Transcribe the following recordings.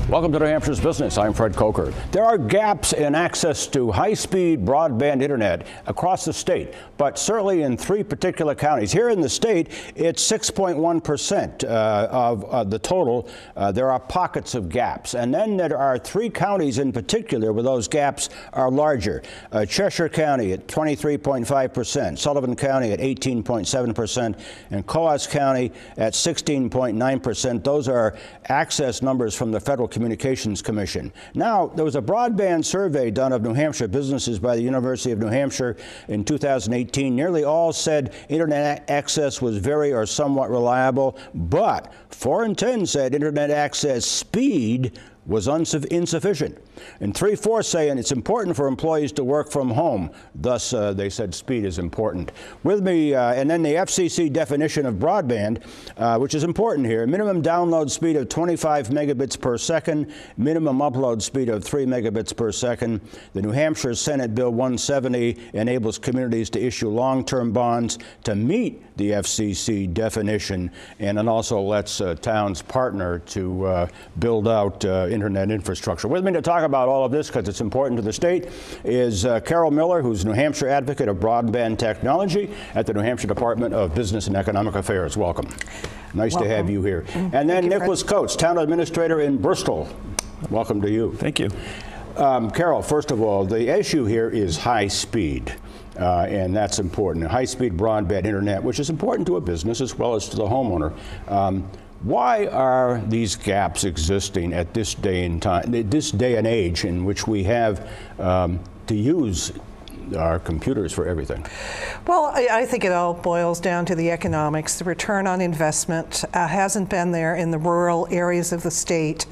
Welcome to New Hampshire's Business. I'm Fred Coker. There are gaps in access to high-speed broadband internet across the state, but certainly in 3 particular counties. Here in the state, it's 6.1% of the total. There are pockets of gaps. And then there are 3 counties in particular where those gaps are larger. Cheshire County at 23.5%, Sullivan County at 18.7%, and Coos County at 16.9%. Those are access numbers from the Federal Communications Commission. Now, there was a broadband survey done of New Hampshire businesses by the University of New Hampshire in 2018. Nearly all said internet access was very or somewhat reliable, but 4 in 10 said internet access speed was insufficient. And 3/4 saying it's important for employees to work from home. Thus, they said speed is important. With me, and then the FCC definition of broadband, which is important here. Minimum download speed of 25 megabits per second, minimum upload speed of 3 megabits per second. The New Hampshire Senate Bill 170 enables communities to issue long-term bonds to meet the FCC definition, and then also lets towns partner to build out internet infrastructure. With me to talk about all of this, because it's important to the state, is Carol Miller, who's New Hampshire Advocate of Broadband Technology at the New Hampshire Department of Business and Economic Affairs. Welcome. Nice to have you here. And then Nicholas Coates, Town Administrator in Bristol. Welcome to you. Thank you. Carol, first of all, the issue here is high speed. And that's important. High-speed broadband internet, which is important to a business as well as to the homeowner. Why are these gaps existing at this day and time, this day and age in which we have to use our computers for everything? Well, I think it all boils down to the economics. The return on investment hasn't been there in the rural areas of the state.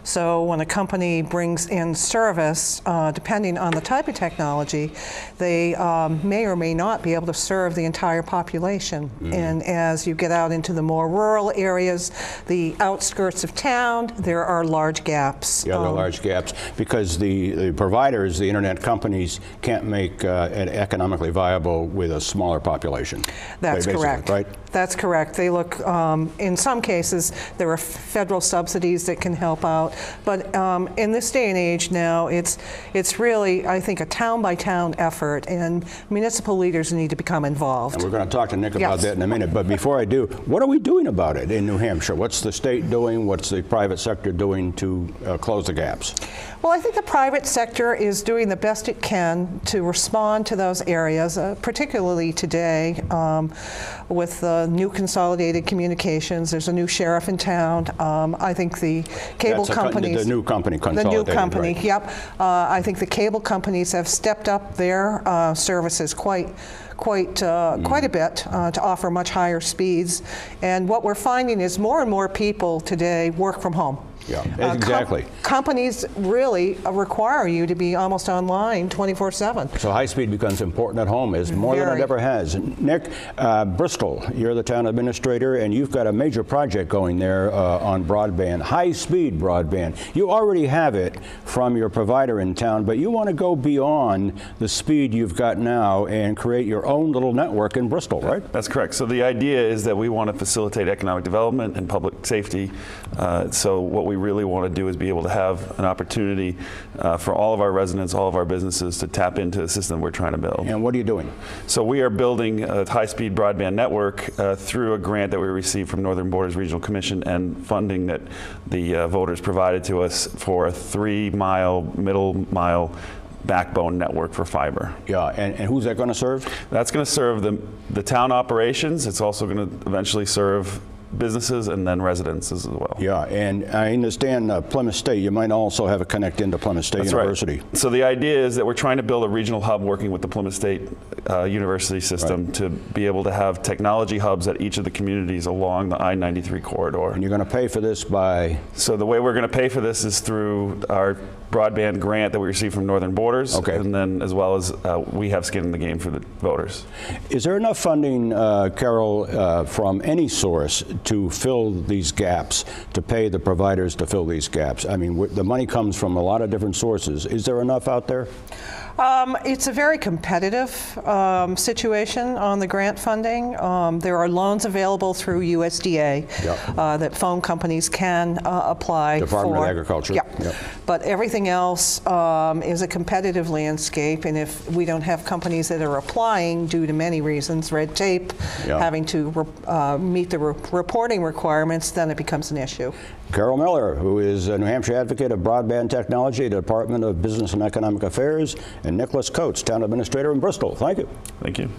So when a company brings in service, depending on the type of technology, they may or may not be able to serve the entire population. And as you get out into the more rural areas, the outskirts of town, there are large gaps. Yeah, there are large gaps because the providers, the internet companies, can't make it economically viable with a smaller population. That's correct. Right? That's correct. They look, in some cases, there are federal subsidies that can help out. But in this day and age now, it's really, I think, a town-by-town effort, and municipal leaders need to become involved. And we're going to talk to Nick about that in a minute. But before I do, what are we doing about it in New Hampshire? What's the state doing? What's the private sector doing to close the gaps? Well, I think the private sector is doing the best it can to respond to those areas, particularly today with the new consolidated communications. There's a new sheriff in town. I think the cable companies... The new company consolidated. The new company, right. Yep. I think the cable companies have stepped up their services quite a bit to offer much higher speeds. And what we're finding is more and more people today work from home. Yeah, exactly. Companies really require you to be almost online 24/7. So high speed becomes important at home, is more than it ever has. Nick, Bristol, you're the town administrator, and you've got a major project going there on broadband, high speed broadband. You already have it from your provider in town, but you want to go beyond the speed you've got now and create your own little network in Bristol, right? That's correct. So the idea is that we want to facilitate economic development and public safety. So what we really want to do is be able to have an opportunity for all of our residents, all of our businesses to tap into the system we're trying to build. And what are you doing? So we are building a high-speed broadband network through a grant that we received from Northern Borders Regional Commission and funding that the voters provided to us for a 3-mile, middle-mile backbone network for fiber. Yeah, and who's that going to serve? That's going to serve the town operations. It's also going to eventually serve businesses and then residences as well. Yeah, and I understand Plymouth State, you might also have a connect into Plymouth State University. Right. So the idea is that we're trying to build a regional hub working with the Plymouth State University system to be able to have technology hubs at each of the communities along the I-93 corridor. And you're going to pay for this by? So the way we're going to pay for this is through our broadband grant that we received from Northern Borders, and then as well as we have skin in the game for the voters. Is there enough funding, Carol, from any source to fill these gaps, to pay the providers to fill these gaps? I mean, the money comes from a lot of different sources. Is there enough out there? It's a very competitive situation on the grant funding. There are loans available through USDA that phone companies can apply for. Department of Agriculture. Yeah. Yep. But everything else is a competitive landscape, and if we don't have companies that are applying due to many reasons, red tape, having to meet the reporting requirements, then it becomes an issue. Carol Miller, who is a New Hampshire advocate of broadband technology, Department of Business and Economic Affairs, and Nicholas Coates, Town Administrator in Bristol. Thank you. Thank you.